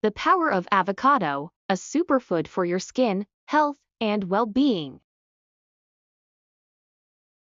The power of avocado, a superfood for your skin, health, and well-being.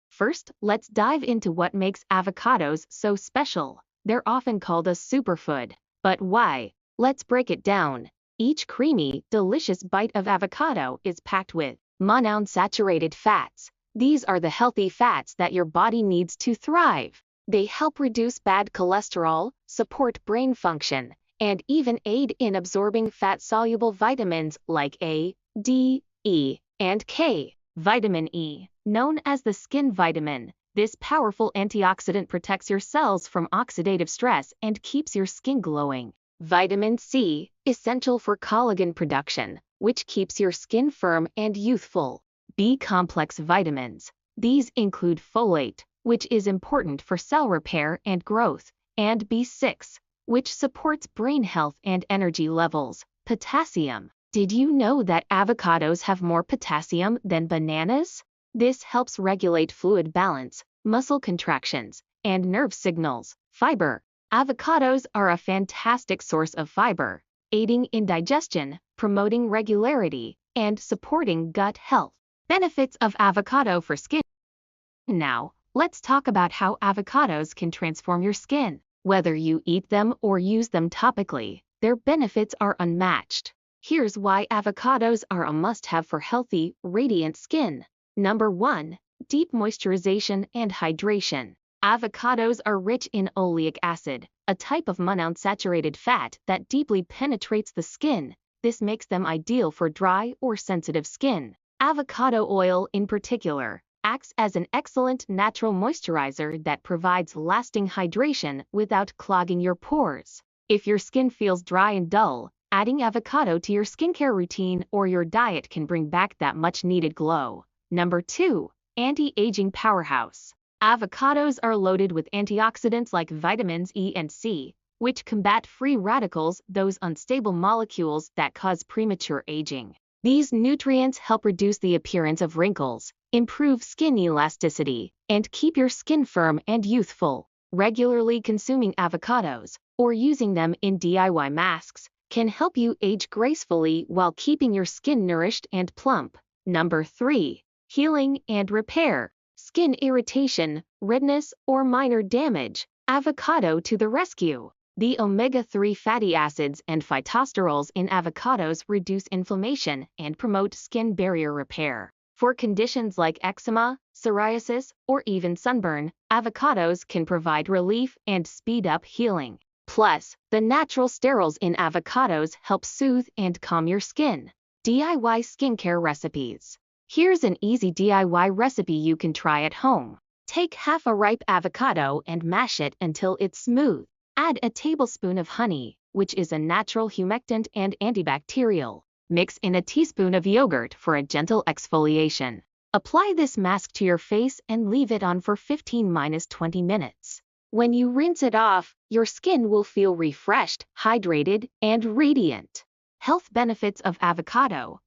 First, let's dive into what makes avocados so special. They're often called a superfood. But why? Let's break it down. Each creamy, delicious bite of avocado is packed with monounsaturated fats. These are the healthy fats that your body needs to thrive. They help reduce bad cholesterol, support brain function, and even aid in absorbing fat-soluble vitamins like A, D, E, and K. Vitamin E, known as the skin vitamin, this powerful antioxidant protects your cells from oxidative stress and keeps your skin glowing. Vitamin C, essential for collagen production, which keeps your skin firm and youthful. B-complex vitamins. These include folate, which is important for cell repair and growth, and B6, which supports brain health and energy levels. Potassium. Did you know that avocados have more potassium than bananas? This helps regulate fluid balance, muscle contractions, and nerve signals. Fiber. Avocados are a fantastic source of fiber, aiding in digestion, promoting regularity, and supporting gut health. Benefits of avocado for skin. Now, let's talk about how avocados can transform your skin. Whether you eat them or use them topically, their benefits are unmatched. Here's why avocados are a must-have for healthy, radiant skin. Number 1. Deep moisturization and hydration. Avocados are rich in oleic acid, a type of monounsaturated fat that deeply penetrates the skin. This makes them ideal for dry or sensitive skin. Avocado oil, in particular, acts as an excellent natural moisturizer that provides lasting hydration without clogging your pores. If your skin feels dry and dull, adding avocado to your skincare routine or your diet can bring back that much-needed glow. Number 2. Anti-aging powerhouse. Avocados are loaded with antioxidants like vitamins E and C, which combat free radicals, those unstable molecules that cause premature aging. These nutrients help reduce the appearance of wrinkles, improve skin elasticity, and keep your skin firm and youthful. Regularly consuming avocados, or using them in DIY masks, can help you age gracefully while keeping your skin nourished and plump. Number 3. Healing and repair. Skin irritation, redness, or minor damage. Avocado to the rescue. The omega-3 fatty acids and phytosterols in avocados reduce inflammation and promote skin barrier repair. For conditions like eczema, psoriasis, or even sunburn, avocados can provide relief and speed up healing. Plus, the natural sterols in avocados help soothe and calm your skin. DIY skincare recipes. Here's an easy DIY recipe you can try at home. Take half a ripe avocado and mash it until it's smooth. Add a tablespoon of honey, which is a natural humectant and antibacterial. Mix in a teaspoon of yogurt for a gentle exfoliation. Apply this mask to your face and leave it on for 15–20 minutes. When you rinse it off, your skin will feel refreshed, hydrated, and radiant. Health benefits of avocado.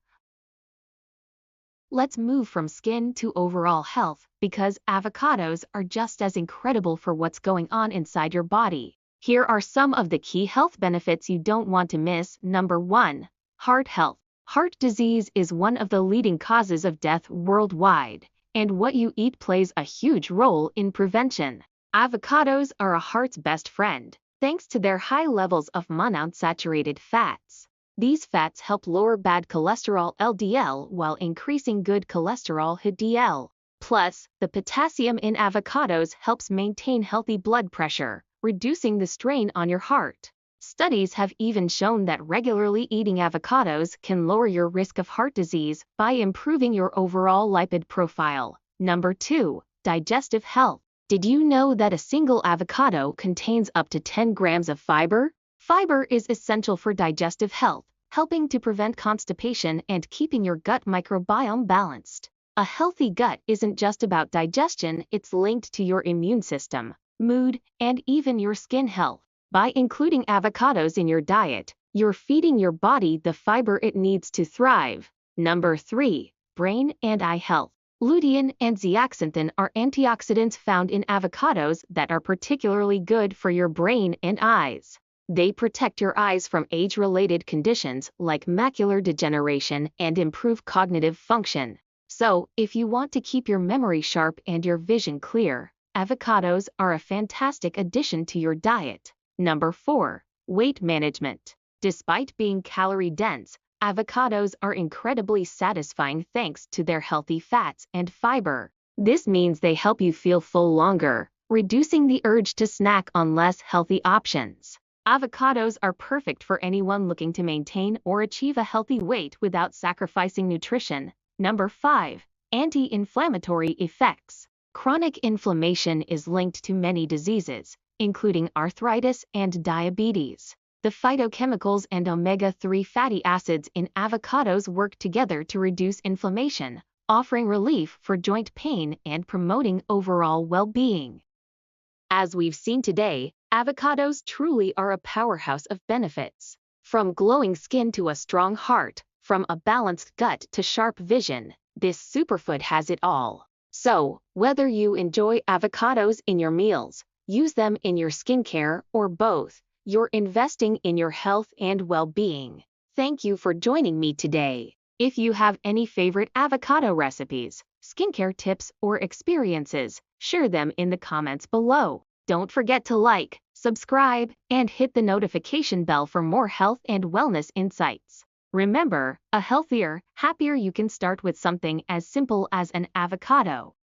Let's move from skin to overall health, because avocados are just as incredible for what's going on inside your body. Here are some of the key health benefits you don't want to miss. Number 1. Heart health. Heart disease is one of the leading causes of death worldwide, and what you eat plays a huge role in prevention. Avocados are a heart's best friend, thanks to their high levels of monounsaturated fats. These fats help lower bad cholesterol LDL while increasing good cholesterol HDL. Plus, the potassium in avocados helps maintain healthy blood pressure, reducing the strain on your heart. Studies have even shown that regularly eating avocados can lower your risk of heart disease by improving your overall lipid profile. Number 2. Digestive health. Did you know that a single avocado contains up to 10 grams of fiber? Fiber is essential for digestive health, helping to prevent constipation and keeping your gut microbiome balanced. A healthy gut isn't just about digestion, it's linked to your immune system, mood, and even your skin health. By including avocados in your diet, you're feeding your body the fiber it needs to thrive. Number 3. Brain and eye health. Lutein and zeaxanthin are antioxidants found in avocados that are particularly good for your brain and eyes. They protect your eyes from age-related conditions like macular degeneration and improve cognitive function. So, if you want to keep your memory sharp and your vision clear, avocados are a fantastic addition to your diet. Number 4. Weight management. Despite being calorie-dense, avocados are incredibly satisfying thanks to their healthy fats and fiber. This means they help you feel full longer, reducing the urge to snack on less healthy options. Avocados are perfect for anyone looking to maintain or achieve a healthy weight without sacrificing nutrition. Number 5. Anti-inflammatory effects. Chronic inflammation is linked to many diseases, including arthritis and diabetes. The phytochemicals and omega-3 fatty acids in avocados work together to reduce inflammation, offering relief for joint pain and promoting overall well-being. As we've seen today, avocados truly are a powerhouse of benefits. From glowing skin to a strong heart, from a balanced gut to sharp vision, this superfood has it all. So, whether you enjoy avocados in your meals, use them in your skincare, or both, you're investing in your health and well-being. Thank you for joining me today. If you have any favorite avocado recipes, skincare tips, or experiences, share them in the comments below. Don't forget to like, subscribe, and hit the notification bell for more health and wellness insights. Remember, a healthier, happier you can start with something as simple as an avocado.